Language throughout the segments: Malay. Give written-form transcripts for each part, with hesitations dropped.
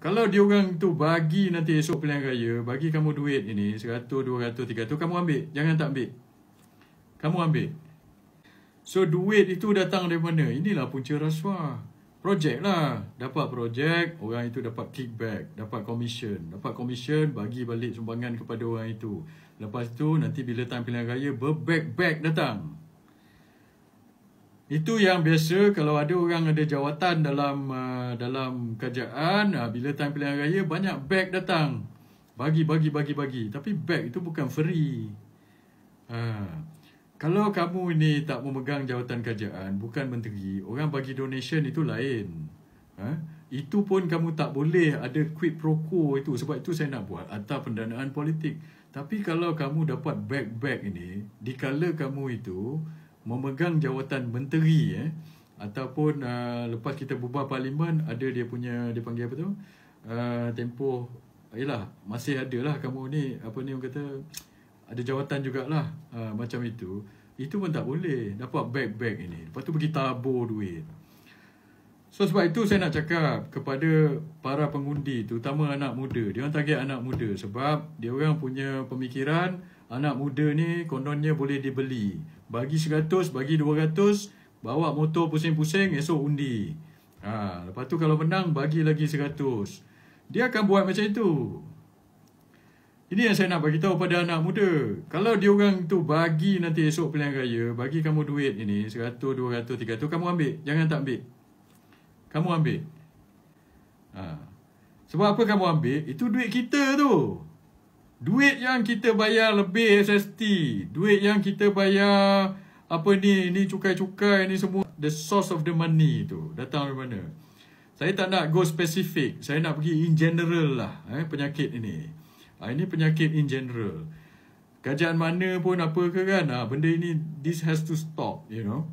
Kalau diorang tu bagi nanti esok pilihan raya, bagi kamu duit ini 100, 200, 300, kamu ambil. Jangan tak ambil. Kamu ambil. So duit itu datang dari mana? Inilah punca rasuah. Projek lah. Dapat projek, orang itu dapat kickback, dapat commission. Dapat commission, bagi balik sumbangan kepada orang itu. Lepas tu nanti bila time pilihan raya, berback-back datang. Itu yang biasa kalau ada orang ada jawatan dalam kerajaan, bila time pilihan raya banyak beg datang. Bagi. Tapi beg itu bukan free. Kalau kamu ini tak memegang jawatan kerajaan, bukan menteri, orang bagi donation itu lain. Itu pun kamu tak boleh ada quid pro quo itu. Sebab itu saya nak buat Akta Pendanaan Politik. Tapi kalau kamu dapat beg ini, dikala kamu itu memegang jawatan menteri ataupun lepas kita bubar parlimen, ada dia punya, dia panggil apa tu, tempoh, yelah masih ada lah kamu ni, apa ni orang kata, ada jawatan jugalah, macam itu pun tak boleh dapat beg ini. Lepas tu pergi tabur duit. So sebab itu saya nak cakap kepada para pengundi, terutama anak muda, dia orang target anak muda sebab dia orang punya pemikiran anak muda ni kononnya boleh dibeli. Bagi 100, bagi 200, bawa motor pusing-pusing, esok undi. Lepas tu kalau menang, bagi lagi 100. Dia akan buat macam itu. Ini yang saya nak bagi tahu pada anak muda. Kalau diorang tu bagi nanti esok pilihan raya, bagi kamu duit ini, 100, 200, 300, kamu ambil. Jangan tak ambil. Kamu ambil. Sebab apa kamu ambil? Itu duit kita tu. Duit yang kita bayar lebih SST, duit yang kita bayar apa ni cukai-cukai ni semua, the source of the money tu datang dari mana? Saya tak nak go specific, saya nak pergi in general lah penyakit ini. Ini penyakit in general. Kerajaan mana pun apa ke kan, benda ini, this has to stop, you know.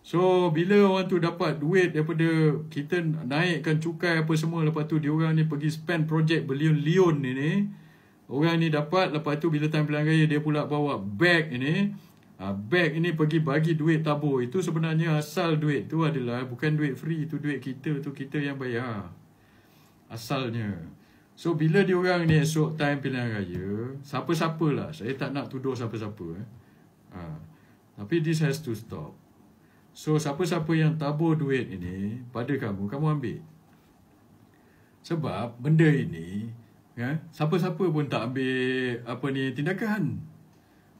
So bila orang tu dapat duit daripada kita naikkan cukai apa semua, lepas tu diorang ni pergi spend projek berlion-lion ini. Orang ni dapat, lepas tu bila time pilihan raya dia pula bawa beg ini. Beg ini pergi bagi duit tabur. Itu sebenarnya asal duit tu adalah bukan duit free. Itu duit kita, tu kita yang bayar. Asalnya. So bila diorang ni esok time pilihan raya, siapa-siapalah, saya tak nak tuduh siapa-siapa. Tapi this has to stop. So siapa-siapa yang tabur duit ini pada kamu ambil. Sebab benda ini, siapa-siapa pun tak ambil tindakan.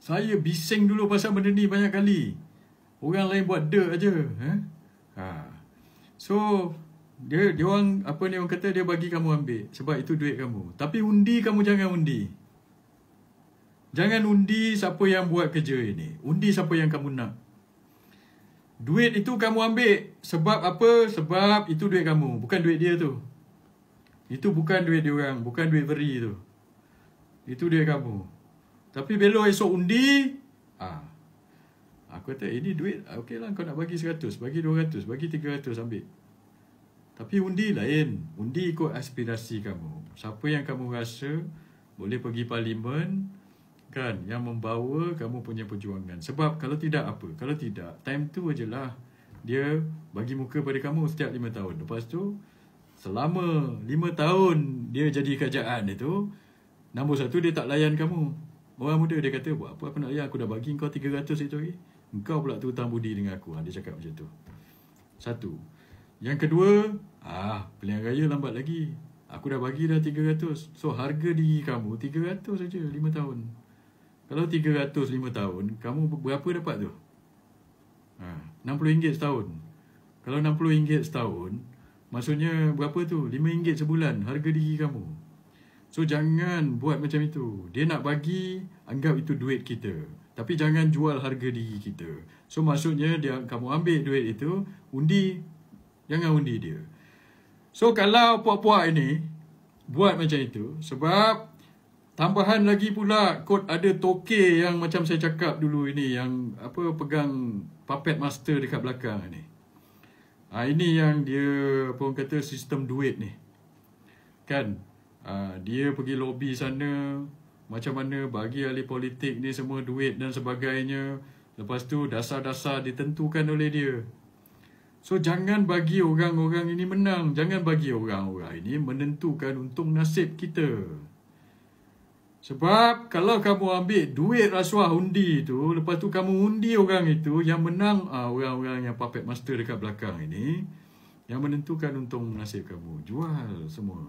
Saya bising dulu pasal benda ni banyak kali. Orang lain buat aja. So dia orang orang kata dia bagi kamu ambil sebab itu duit kamu. Tapi undi kamu jangan undi. Jangan undi siapa yang buat kerja ini. Undi siapa yang kamu nak. Duit itu kamu ambil sebab apa? Sebab itu duit kamu, bukan duit dia tu. Itu bukan duit dia orang, bukan duit beri tu. Itu duit kamu. Tapi belok esok undi, aku kata ini duit, okeylah kau nak bagi 100, bagi 200, bagi 300 ambil. Tapi undi lain. Undi ikut aspirasi kamu. Siapa yang kamu rasa boleh pergi parlimen, kan, yang membawa kamu punya perjuangan. Sebab kalau tidak apa? Kalau tidak, time tu je lah dia bagi muka pada kamu setiap 5 tahun. Lepas tu selama 5 tahun dia jadi kerajaan itu, nombor 1 dia tak layan kamu. Orang muda dia kata, buat apa nak layan, aku dah bagi kau 300 itu lagi. Engkau pula tu hutang budi dengan aku. Dia cakap macam tu. Satu. Yang kedua, pilihan raya lambat lagi. Aku dah bagi dah 300. So harga diri kamu 300 saja 5 tahun. Kalau 300 5 tahun, kamu berapa dapat tu? RM60 setahun. Kalau RM60 setahun, maksudnya berapa tu? RM5 sebulan harga diri kamu. So jangan buat macam itu. Dia nak bagi, anggap itu duit kita. Tapi jangan jual harga diri kita. So maksudnya kamu ambil duit itu, undi, jangan undi dia. So kalau puak-puak ini buat macam itu, sebab tambahan lagi pula kod ada toke yang macam saya cakap dulu ini, yang pegang puppet master dekat belakang ni. Ini yang dia orang kata sistem duit ni. Kan? Dia pergi lobby sana, macam mana bagi ahli politik ni semua duit dan sebagainya. Lepas tu dasar-dasar ditentukan oleh dia. So jangan bagi orang-orang ini menang. Jangan bagi orang-orang ini menentukan untung nasib kita. Sebab kalau kamu ambil duit rasuah undi tu, lepas tu kamu undi orang itu, yang menang orang-orang yang puppet master dekat belakang ini, yang menentukan untung nasib kamu. Jual semua.